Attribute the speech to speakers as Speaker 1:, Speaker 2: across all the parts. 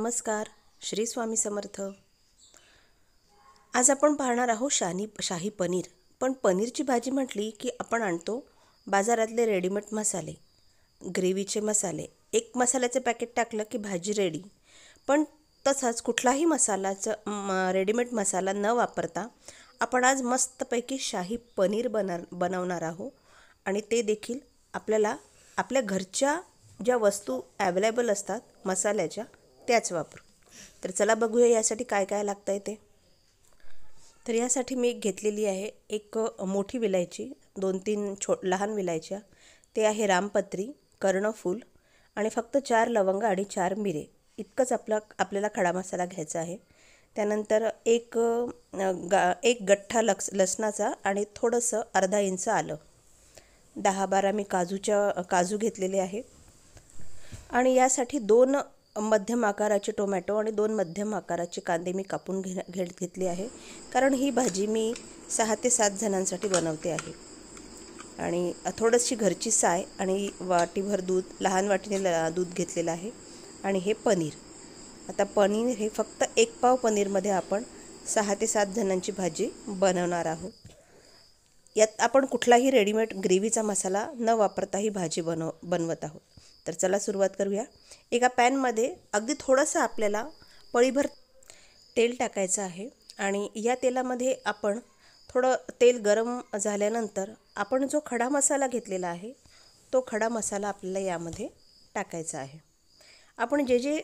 Speaker 1: नमस्कार. श्री स्वामी समर्थ. आज आपण पाहणार आहोत शाही पनीर. पण पनीरची भाजी म्हटली की आपण आणतो बाजारातले रेडीमेड मसाले, ग्रेव्हीचे मसाले. एक मसाल्याचं पॅकेट टाकलं की भाजी रेडी. पण तसाच कुठलाही रेडीमेड मसाला न वापरता आपण आज मस्तपैकी शाही पनीर बनवणार आहोत. आणि ते देखील आपल्याला आपल्या घरच्या ज्या वस्तू ॲवेलेबल असतात मसाल्याच्या त्याच वापरू. तर चला बघूया यासाठी काय काय लागतं आहे ते. तर यासाठी मी घेतलेली आहे एक मोठी विलायची, 2-3 लहान विलायच्या. ते आहे रामपत्री, कर्णफूल आणि फक्त 4 लवंग आणि 4 मिरे. इतकंच आपल्याला खडा मसाला घ्यायचा आहे. त्यानंतर एक गठ्ठा लसणाचा आणि थोडंसं अर्धा इंच आलं. 10-12 मी काजू घेतलेले आहे. आणि यासाठी 2 मध्यम आकाराचे टोमॅटो आणि 2 मध्यम आकाराचे कांदे मी कापून घेतले आहे. कारण ही भाजी मी 6 ते 7 जणांसाठी बनवते आहे. आणि थोडीशी घरची साय आणि वाटीभर दूध, लहान वाटीने दूध घेतलेलं आहे. आणि हे पनीर. आता पनीर हे फक्त 1 पाव पनीरमध्ये आपण 6 ते 7 जणांची भाजी बनवणार आहोत. यात आपण कुठलाही रेडीमेड ग्रेव्हीचा मसाला न वापरता ही भाजी बनवत आहोत. तर चला सुरुवात करूया. एका पॅनमध्ये अगदी थोडंसं आपल्याला पळीभर तेल टाकायचं आहे. आणि या तेलामध्ये आपण थोडं तेल गरम झाल्यानंतर आपण जो खडा मसाला घेतलेला आहे तो खडा मसाला आपल्याला यामध्ये टाकायचा आहे. आपण जे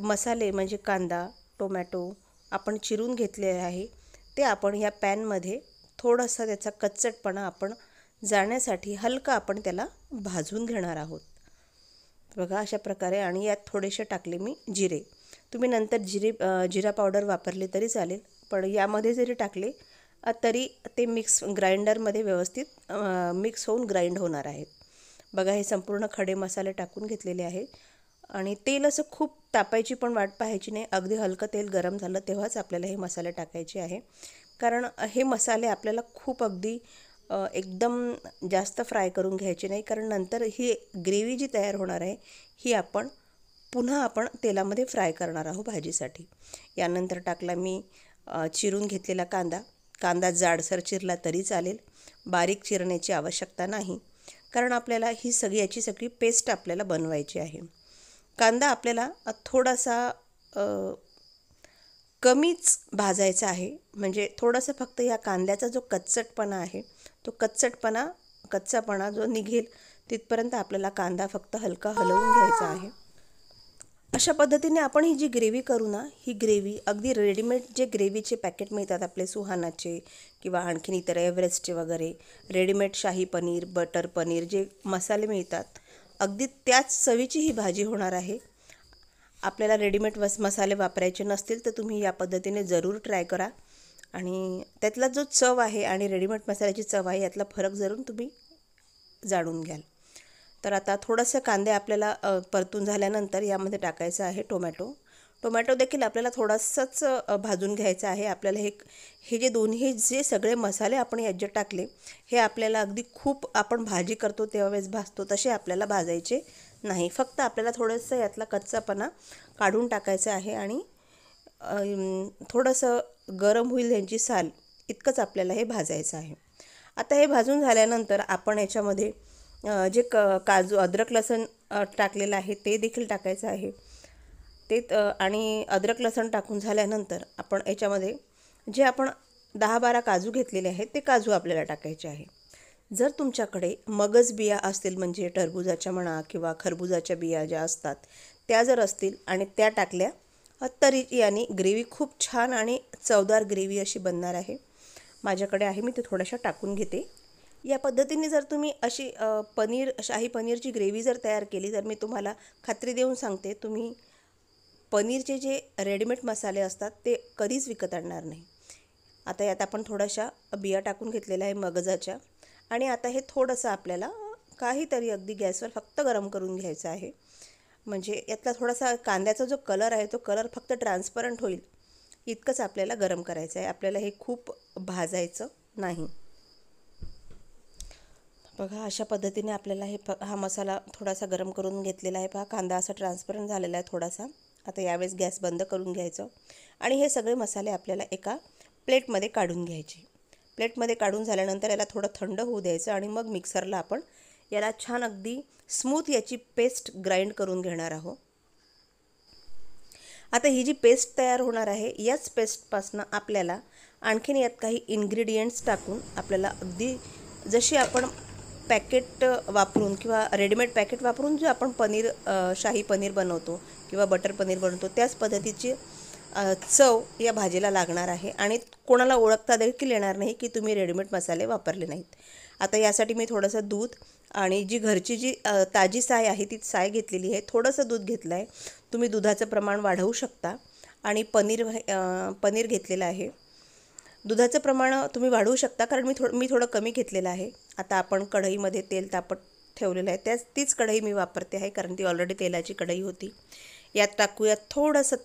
Speaker 1: मसाले म्हणजे कांदा, टोमॅटो आपण चिरून घेतलेले आहे ते आपण या पॅनमध्ये थोडासा त्याचा कच्चटपणा आपण जाण्यासाठी हलका आपण त्याला भाजून घेणार आहोत. बघा अशा प्रकारे. आणि यात थोडेसे टाकले मी जिरे. तुम्ही नंतर जिरा पावडर वापरले तरी चालेल, पण यामध्ये जरी टाकले तरी ते ग्राइंडरमध्ये व्यवस्थित मिक्स होऊन ग्राइंड होणार आहेत. बघा हे संपूर्ण खडे मसाले टाकून घेतलेले आहे. आणि तेल असं खूप तापायची पण वाट पाहायची नाही. अगदी हलकं तेल गरम झालं तेव्हाच आपल्याला हे मसाले टाकायचे आहे. कारण हे मसाले आपल्याला खूप अगदी एकदम जास्त फ्राय करून घ्यायचे नाही. कारण नंतर ही ग्रेव्ही जी तयार होणार आहे ही पुन्हा आपण तेलामध्ये फ्राय करणार आहोत भाजीसाठी. यानंतर टाकला मी चिरून घेतलेला कांदा जाडसर चिरला तरी चालेल, बारीक चिरण्याची आवश्यकता नाही. कारण आपल्याला याची सगळी पेस्ट आपल्याला बनवायची आहे. कांदा आपल्याला थोडासा कमीच भाजायचा आहे. म्हणजे थोडंसं फक्त या कांद्याचा जो कच्चटपणा आहे तो कच्चापणा जो निघेल तिथपर्यंत आपल्याला कांदा फक्त हलका हलवून घ्यायचा आहे. अशा पद्धतीने आपण ही जी ग्रेव्ही करू ना, ही ग्रेव्ही अगदी रेडीमेड जे ग्रेव्हीचे पॅकेट मिळतात आपले सुहानाचे किंवा आणखीन इतर एव्हरेस्टचे वगैरे रेडीमेड शाही पनीर, बटर पनीर जे मसाले मिळतात अगदी त्याच चवीची ही भाजी होणार आहे. आपल्याला रेडीमेड मसाले वापरायचे नसतील तर तुम्ही या पद्धतीने जरूर ट्राय करा. आणि त्यातला जो चव आहे आणि रेडीमेड मसाल्याची चव आहे यातला फरक जरूर तुम्ही जाणून घ्याल. तर आता थोडंसं कांदे आपल्याला परतून झाल्यानंतर यामध्ये टाकायचं आहे टोमॅटो देखील आपल्याला थोडंसंच भाजून घ्यायचं आहे. आपल्याला हे जे सगळे मसाले आपण यात जे टाकले हे आपल्याला अगदी खूप आपण भाजी करतो त्यावेळेस भाजतो तसे आपल्याला भाजायचे नाही. फक्त आपल्याला थोडंसं यातला कच्चापणा काढून टाकायचं आहे. आणि थोडंसं गरम होईल यांची साल इतकंच आपल्याला हे भाजायचं आहे. आता हे भाजून झाल्यानंतर आपण याच्यामध्ये जे काजू, अद्रक, लसूण टाकलेलं आहे ते देखील टाकायचं आहे. आणि अद्रक लसूण टाकून झाल्यानंतर आपण याच्यामध्ये जे आपण 10-12 काजू घेतलेले आहेत ते काजू आपल्याला टाकायचे आहे. जर तुमच्याकडे मगज बिया असतील म्हणजे टरबुजाच्या म्हणा किंवा खरबुजाच्या बिया ज्या असतात त्या जर असतील आणि त्या टाकल्या तरी याने ग्रेव्ही खूप छान आणि चवदार ग्रेव्ही अशी बनणार आहे. माझ्याकडे आहे, मी ते थोड्याशा टाकून घेते. या पद्धतीने जर तुम्ही अशी शाही पनीरची ग्रेव्ही जर तयार केली तर मी तुम्हाला खात्री देऊन सांगते तुम्ही पनीरचे जे रेडीमेड मसाले असतात ते कधीच विकत आणणार नाही. आता यात आपण थोड्याशा बिया टाकून घेतलेल्या आहे मगजाच्या. आणि आता हे थोडंसं आपल्याला काहीतरी अगदी गॅसवर फक्त गरम करून घ्यायचं आहे. म्हणजे यातला थोडासा कांद्याचा जो कलर आहे तो कलर फक्त ट्रान्सपरंट होईल इतकंच आपल्याला गरम करायचं आहे. आपल्याला हे खूप भाजायचं नाही. बघा अशा पद्धतीने आपल्याला हा मसाला थोडासा गरम करून घेतलेला आहे. पहा कांदा असा ट्रान्सपरंट झालेला आहे थोडासा. आता यावेळेस गॅस बंद करून घ्यायचं आणि हे सगळे मसाले आपल्याला एका प्लेटमध्ये काढून घ्यायचे. प्लेटमध्ये काढून झाल्यानंतर याला थोडं थंड होऊ द्यायचं आणि मग मिक्सरला आपण याला छान अगदी स्मूथ याची पेस्ट ग्राइंड करून घेणार आहोत. आता ही जी पेस्ट तयार होणार आहे याच पेस्टपासून आपल्याला आणखीन यात काही इन्ग्रेडियंट्स टाकून आपल्याला अगदी जशी आपण पॅकेट वापरून किंवा रेडीमेड पॅकेट वापरून जे आपण पनीर शाही पनीर बनवतो किंवा बटर पनीर बनवतो त्याच पद्धतीची चव या भाजीला लागणार आहे आणि कोणाला ओळखता देखील येणार नाही की तुम्ही रेडीमेड मसाले वापरले नाहीत. आता यासाठी मी थोडंसं दूध आणि जी घरची जी ताजी साय आहे ती साय घेतलेली आहे. थोडंसं दूध घेतलं आहे. तुम्ही दुधाचं प्रमाण वाढवू शकता आणि पनीर घेतलेलं आहे. दुधाचं प्रमाण तुम्ही वाढवू शकता कारण मी थोडं कमी घेतलेलं आहे. आता आपण कढईमध्ये तेल तापत ठेवलेलं आहे. तीच कढई मी वापरते आहे कारण ती ऑलरेडी तेलाची कढई होती. यात टाकूयात थोडंसं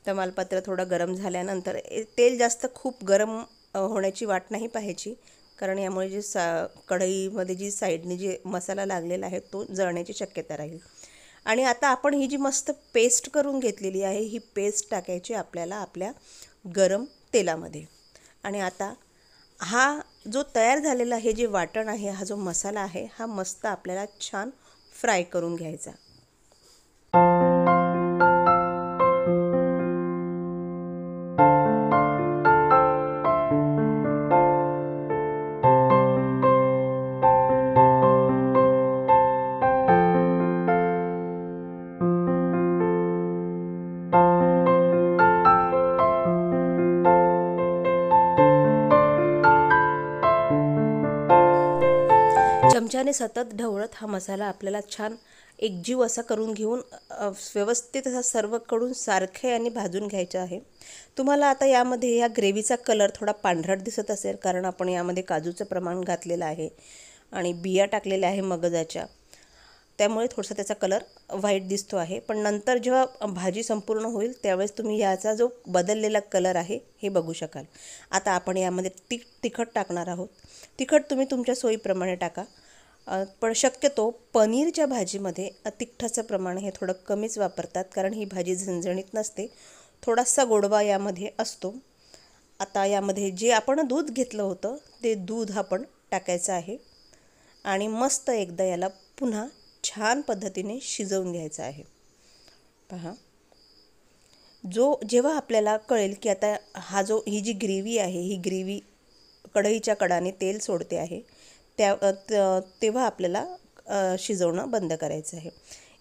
Speaker 1: तमालपत्र थोडं गरम झाल्यानंतर तेल जास्त खूप गरम होण्याची वाट नाही पाहायची कारण यामुळे जी कढईमध्ये जी साईडने जे मसाला लागलेला आहे तो जळण्याची शक्यता राहील. आणि आता आपण ही जी मस्त पेस्ट करून घेतलेली आहे ही पेस्ट टाकायची आपल्याला आपल्या गरम तेलामध्ये. आणि आता हा जो तयार झालेला हे जे वाटण आहे हा जो मसाला आहे हा मस्त आपल्याला छान फ्राय करून घ्यायचा. चमच्याने सतत ढवळत हा मसाला आपल्याला छान एकजीव असा करून घेऊन व्यवस्थित असा सर्वकडून सारखे आणि भाजून घ्यायचं आहे. तुम्हाला आता यामध्ये या ग्रेव्हीचा कलर थोडा पांढरट दिसत असेल कारण आपण यामध्ये काजूचं प्रमाण घातलेलं आहे आणि बिया टाकलेल्या आहे मगजाच्या, त्यामुळे थोडासा त्याचा कलर व्हाईट दिसतो आहे. पण नंतर जेव्हा भाजी संपूर्ण होईल त्यावेळेस तुम्ही याचा जो बदललेला कलर आहे हे बघू शकाल. आता आपण यामध्ये तिखट टाकणार आहोत. तिखट तुम्ही तुमच्या सोयीप्रमाणे टाका, पण शक्यतो पनीरच्या भाजीमध्ये तिखटाचं प्रमाण हे थोडं कमीच वापरतात कारण ही भाजी झणझणीत नसते, थोडासा गोडवा यामध्ये असतो. आता यामध्ये जे आपण दूध घेतलं होतं ते दूध आपण टाकायचं आहे आणि मस्त एकदा याला पुन्हा छान पद्धतीने शिजवून घ्यायचं आहे. पहा, जेव्हा आपल्याला कळेल की आता ही जी ग्रेव्ही आहे ही ग्रेव्ही कढईच्या कडाने तेल सोडते आहे तेव्हा आपल्याला शिजवणं बंद करायचं आहे.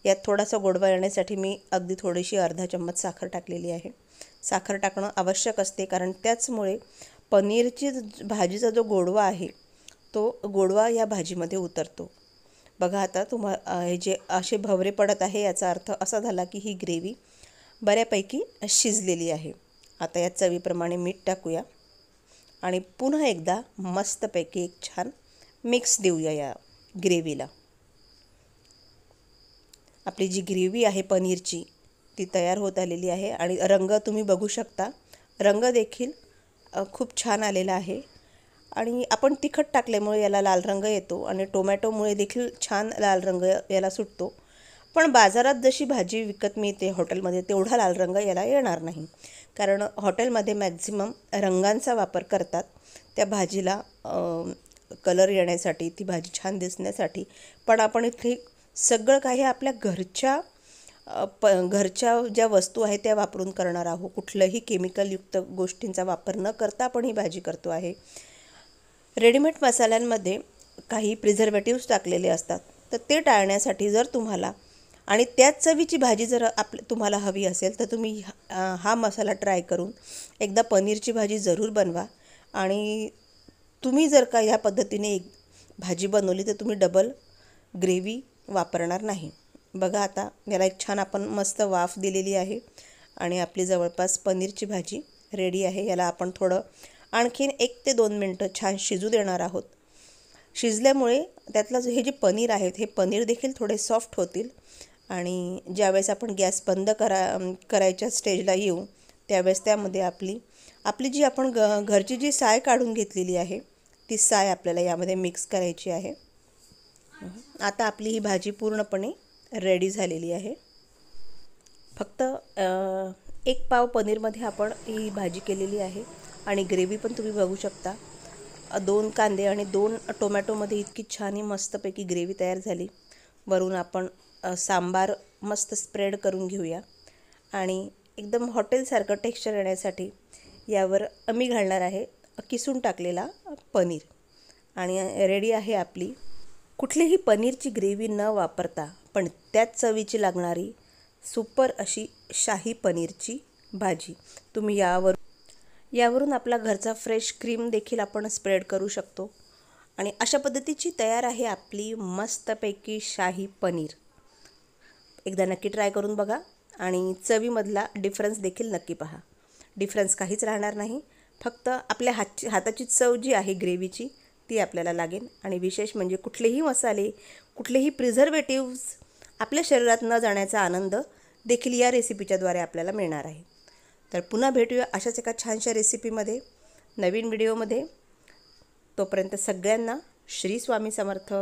Speaker 1: यात थोडासा गोडवा येण्यासाठी मी अगदी थोडीशी अर्धा चम्मच साखर टाकलेली आहे. साखर टाकणं आवश्यक असते कारण त्याचमुळे पनीरची भाजीचा जो गोडवा आहे तो गोडवा या भाजीमध्ये उतरतो. बघा आता हे जे असे भवरे पडत आहे याचा अर्थ असा झाला की ही ग्रेव्ही बऱ्यापैकी शिजलेली आहे. आता यात चवीप्रमाणे मीठ टाकूया आणि पुन्हा एकदा मस्तपैकी एक छान मिक्स देऊया या ग्रेव्हीला. आपली जी ग्रेव्ही आहे पनीरची ती तयार होत आलेली आहे आणि रंग तुम्ही बघू शकता, रंग देखील खूप छान आलेला आहे आणि आपण तिखट टाकल्यामुळे याला लाल रंग येतो आणि टोमॅटोमुळे देखील छान लाल रंग याला सुटतो. पण बाजारात जशी भाजी विकत मिळते हॉटेलमध्ये तेवढा लाल रंग याला येणार नाही कारण हॉटेलमध्ये मॅक्झिमम रंगांचा वापर करतात त्या भाजीला कलर येण्यासाठी, ती भाजी छान दिसण्यासाठी. पण आपण इथे सगळं काही आपल्या घरच्या ज्या वस्तू आहेत त्या वापरून करणार आहोत. कुठलंही केमिकलयुक्त गोष्टींचा वापर न करता आपण ही भाजी करतो आहे. रेडीमेड मसाल्यांमध्ये काही प्रिझर्वेटिव्स टाकलेले असतात तर ते टाळण्यासाठी जर तुम्हाला आणि त्याच चवीची भाजी जर तुम्हाला हवी असेल तर तुम्ही हा मसाला ट्राय करून एकदा पनीरची भाजी जरूर बनवा आणि तुम्ही जर का ह्या पद्धतीने एक भाजी बनवली तर तुम्ही डबल ग्रेव्ही वापरणार नाही. बघा आता याला एक छान आपण मस्त वाफ दिलेली आहे आणि आपली जवळपास पनीरची भाजी रेडी आहे. याला आपण थोडं आणखीन 1 ते 2 मिनटं छान शिजू देणार आहोत. शिजल्यामुळे त्यातलं हे जे पनीर आहेत हे पनीर देखील थोडे सॉफ्ट होतील आणि ज्यावेळेस आपण गॅस बंद करायच्या स्टेजला येऊ त्यावेळेस त्यामध्ये आपली जी आपण घरची जी साय काढून घेतलेली आहे ती साय आपल्याला यामध्ये मिक्स करायची आहे. आता आपली ही भाजी पूर्णपणे रेडी झालेली आहे. फक्त 1 पाव पनीरमध्ये आपण ही भाजी केलेली आहे आणि ग्रेव्ही पण तुम्ही बघू शकता. 2 कांदे आणि 2 टोमॅटोमध्ये इतकी छान ही मस्तपैकी ग्रेव्ही तयार झाली. वरून आपण सांबार मस्त स्प्रेड करून घेऊया आणि एकदम हॉटेलसारखं टेक्स्चर येण्यासाठी यावर आम्ही घालणार आहे किसून टाकलेला पनीर. आणि रेडी आहे आपली कुठलीही पनीरची ग्रेव्ही न वापरता पण त्याच चवीची लागणारी सुपर अशी शाही पनीरची भाजी. तुम्ही यावरून आपला घरचा फ्रेश क्रीम देखील आपण स्प्रेड करू शकतो. आणि अशा पद्धतीची तयार आहे आपली मस्तपैकी शाही पनीर. एकदा नक्की ट्राय करून बघा आणि चवीमधला डिफरन्स देखील नक्की पहा. डिफरन्स काहीच राहणार नाही, फक्त आपल्या हाताची चव जी आहे ग्रेव्हीची ती आपल्याला लागेल. आणि विशेष म्हणजे कुठलेही मसाले, कुठलेही प्रिझर्वेटिव्स आपल्या शरीरात न जाण्याचा आनंद देखील या रेसिपीच्याद्वारे आपल्याला मिळणार आहे. तर पुन्हा भेटूया अशाच एका छानशा रेसिपीमध्ये, नवीन व्हिडिओमध्ये. तोपर्यंत सगळ्यांना श्री स्वामी समर्थ.